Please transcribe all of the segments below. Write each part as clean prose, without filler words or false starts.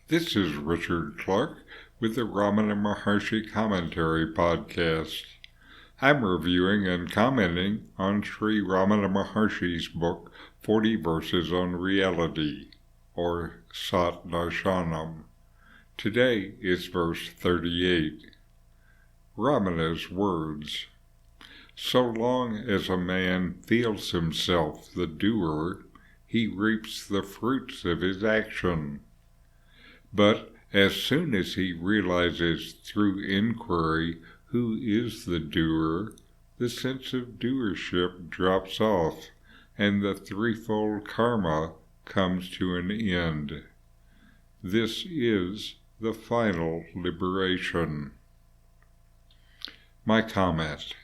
This is Richard Clarke with the Ramana Maharshi Commentary Podcast. I'm reviewing and commenting on Sri Ramana Maharshi's book, 40 Verses on Reality, or Sat Darshanam. Today is verse 38. Ramana's words: So long as a man feels himself the doer, he reaps the fruits of his action. But as soon as he realizes through inquiry who is the doer, the sense of doership drops off, and the threefold karma comes to an end. This is the final liberation. My comment: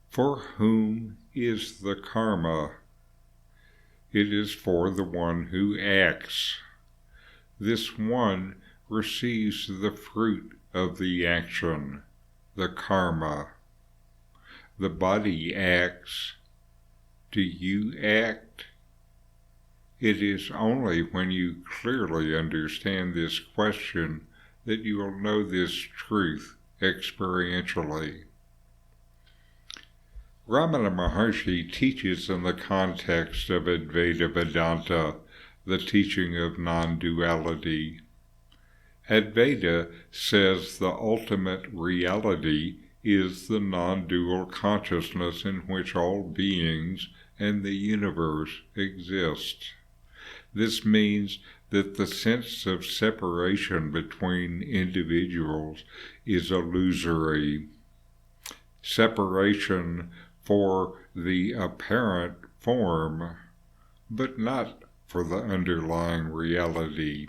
For whom is the karma? It is for the one who acts. This one receives the fruit of the action, the karma. The body acts. Do you act? It is only when you clearly understand this question that you will know this truth experientially. Ramana Maharshi teaches in the context of Advaita Vedanta, the teaching of non-duality. Advaita says the ultimate reality is the non-dual consciousness in which all beings and the universe exist. This means that the sense of separation between individuals is illusory. Separation for the apparent form, but not for the underlying reality.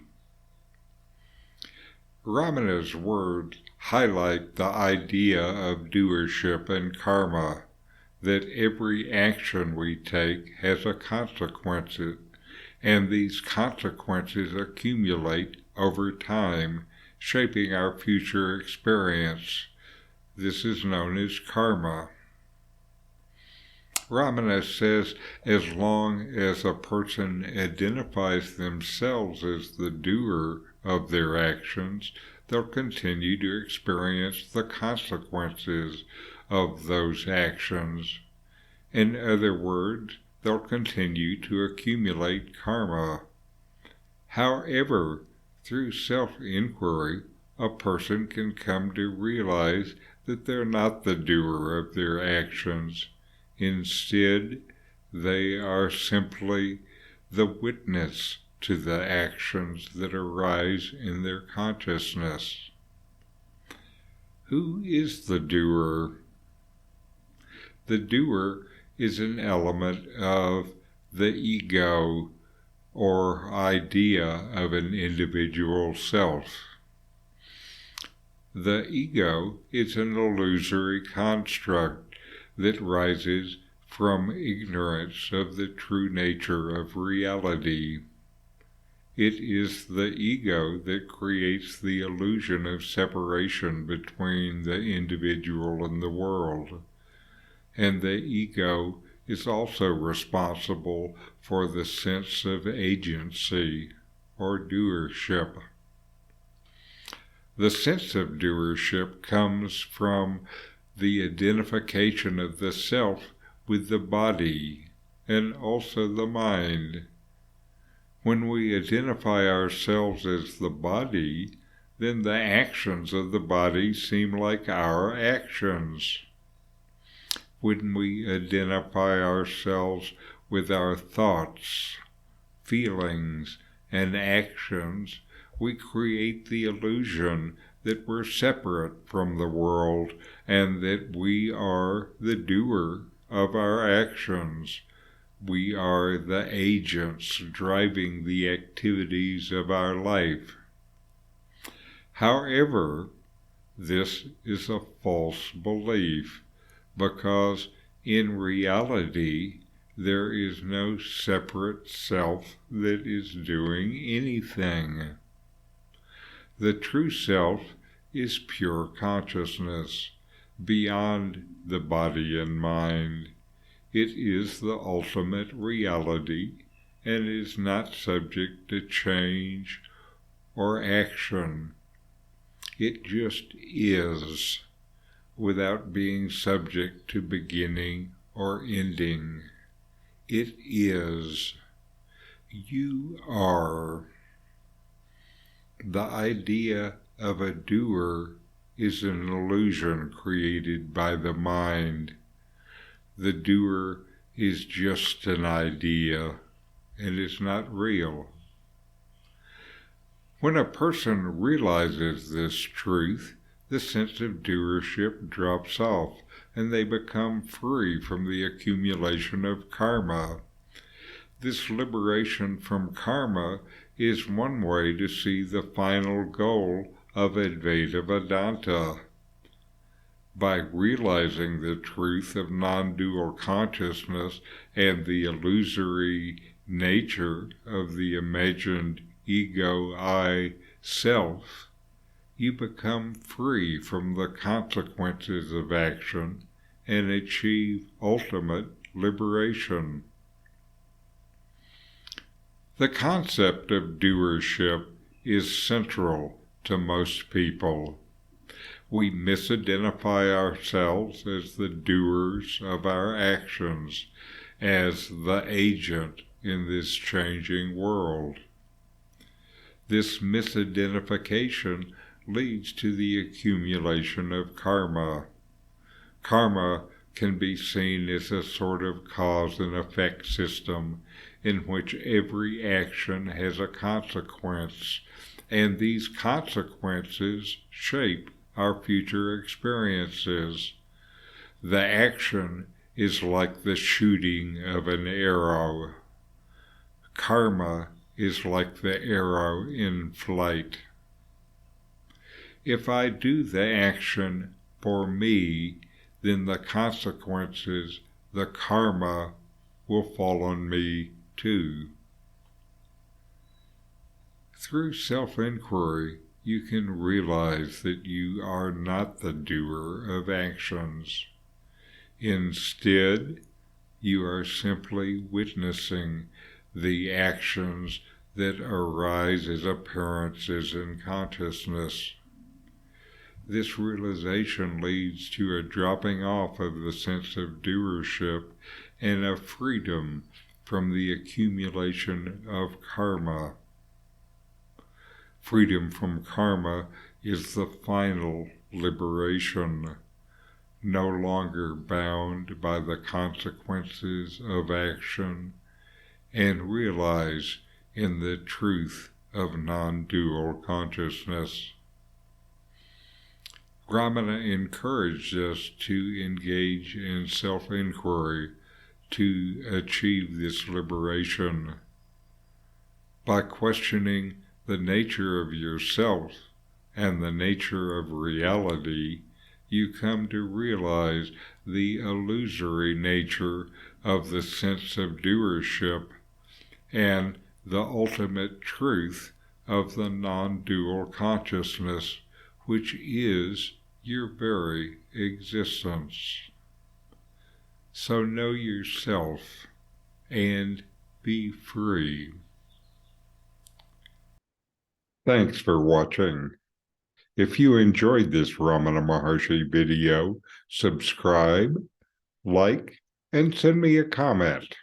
Ramana's words highlight the idea of doership and karma, that every action we take has a consequence, and these consequences accumulate over time, shaping our future experience. This is known as karma. Ramana says as long as a person identifies themselves as the doer of their actions, they'll continue to experience the consequences of those actions. In other words, they'll continue to accumulate karma. However, through self-inquiry, a person can come to realize that they're not the doer of their actions. Instead, they are simply the witness to the actions that arise in their consciousness. Who is the doer? The doer is an element of the ego or idea of an individual self. The ego is an illusory construct that rises from ignorance of the true nature of reality. It is the ego that creates the illusion of separation between the individual and the world, and the ego is also responsible for the sense of agency or doership. The sense of doership comes from the identification of the self with the body and also the mind. When we identify ourselves as the body, then the actions of the body seem like our actions. When we identify ourselves with our thoughts, feelings, and actions, we create the illusion that we're separate from the world and that we are the doer of our actions. We are the agents driving the activities of our life. However, this is a false belief, because in reality there is no separate self that is doing anything. The true self is pure consciousness, beyond the body and mind. It is the ultimate reality and is not subject to change or action. It just is, without being subject to beginning or ending. It is. You are. The idea of a doer is an illusion created by the mind. The doer is just an idea and is not real. When a person realizes this truth, the sense of doership drops off and they become free from the accumulation of karma. This liberation from karma is one way to see the final goal of Advaita Vedanta. By realizing the truth of non-dual consciousness and the illusory nature of the imagined ego, I, self, you become free from the consequences of action and achieve ultimate liberation. The concept of doership is central to most people. We misidentify ourselves as the doers of our actions, as the agent in this changing world. This misidentification leads to the accumulation of karma. Karma can be seen as a sort of cause and effect system in which every action has a consequence, and these consequences shape our future experiences. The action is like the shooting of an arrow. Karma is like the arrow in flight. If I do the action for me, then the consequences, the karma, will fall on me too. Through self-inquiry, you can realize that you are not the doer of actions. Instead, you are simply witnessing the actions that arise as appearances in consciousness. This realization leads to a dropping off of the sense of doership and a freedom from the accumulation of karma. Freedom from karma is the final liberation, no longer bound by the consequences of action, and realize in the truth of non-dual consciousness. Ramana encouraged us to engage in self-inquiry to achieve this liberation. By questioning the nature of yourself and the nature of reality, you come to realize the illusory nature of the sense of doership and the ultimate truth of the non-dual consciousness, which is your very existence. So know yourself and be free. Thanks for watching. If you enjoyed this Ramana Maharshi video, subscribe, like, and send me a comment.